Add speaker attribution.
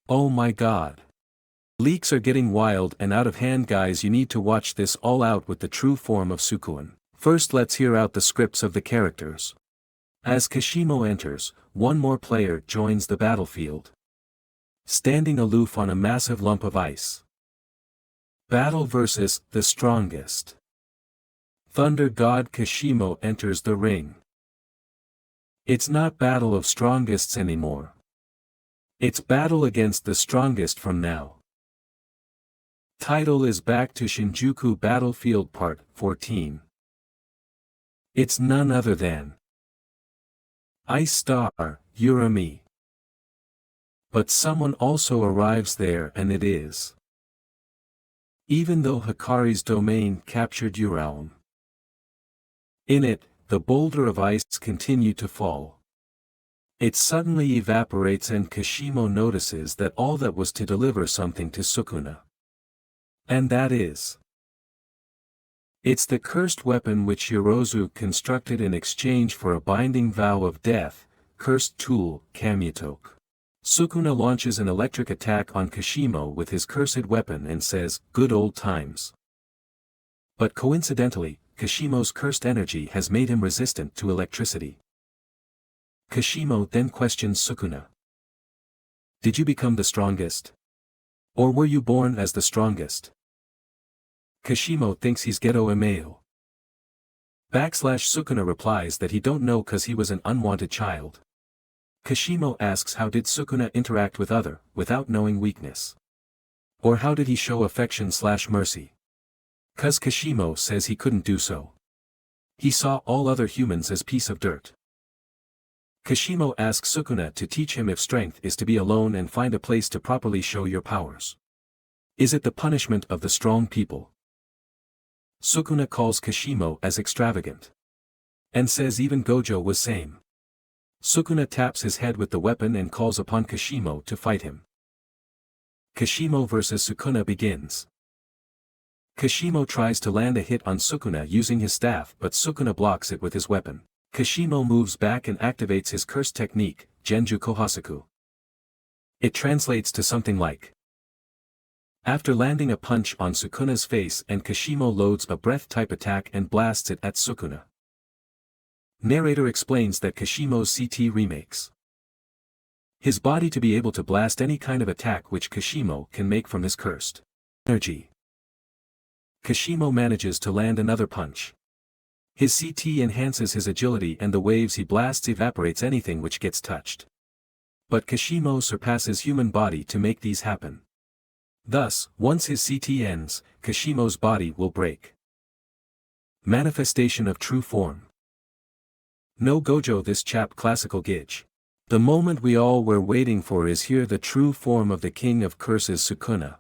Speaker 1: Oh my god. Leaks are getting wild and out of hand, guys. You need to watch this all out with the true form of Sukuna. First, let's hear out the scripts of the characters. As Kashimo enters, one more player joins the battlefield. Standing aloof on a massive lump of ice. Battle versus the strongest. Thunder God Kashimo enters the ring. It's not battle of strongests anymore. It's battle against the strongest from now. Title is Back to Shinjuku Battlefield Part 14. It's none other than Ice Star, Urami. But someone also arrives there, and it is. Even though Hikari's domain captured Uraum. In it, the boulder of ice continued to fall. It suddenly evaporates and Kashimo notices that all that was to deliver something to Sukuna. And that is. It's the cursed weapon which Yorozu constructed in exchange for a binding vow of death, cursed tool, Kamutoke. Sukuna launches an electric attack on Kashimo with his cursed weapon and says, "Good old times." But coincidentally, Kashimo's cursed energy has made him resistant to electricity. Kashimo then questions Sukuna. Did you become the strongest? Or were you born as the strongest? Kashimo thinks he's Geto Emeo. Sukuna replies that he don't know cause he was an unwanted child. Kashimo asks how did Sukuna interact with other, without knowing weakness? Or how did he show affection/mercy? Cause Kashimo says he couldn't do so. He saw all other humans as piece of dirt. Kashimo asks Sukuna to teach him if strength is to be alone and find a place to properly show your powers. Is it the punishment of the strong people? Sukuna calls Kashimo as extravagant. And says even Gojo was same. Sukuna taps his head with the weapon and calls upon Kashimo to fight him. Kashimo vs Sukuna begins. Kashimo tries to land a hit on Sukuna using his staff, but Sukuna blocks it with his weapon. Kashimo moves back and activates his curse technique, Genju Kohasaku. It translates to something like. After landing a punch on Sukuna's face, and Kashimo loads a breath-type attack and blasts it at Sukuna. Narrator explains that Kashimo's CT remakes his body to be able to blast any kind of attack which Kashimo can make from his cursed energy. Kashimo manages to land another punch. His CT enhances his agility and the waves he blasts evaporates anything which gets touched. But Kashimo surpasses human body to make these happen. Thus, once his CT ends, Kashimo's body will break. Manifestation of true form. No Gojo this chap classical Gij. The moment we all were waiting for is here, the true form of the king of curses Sukuna.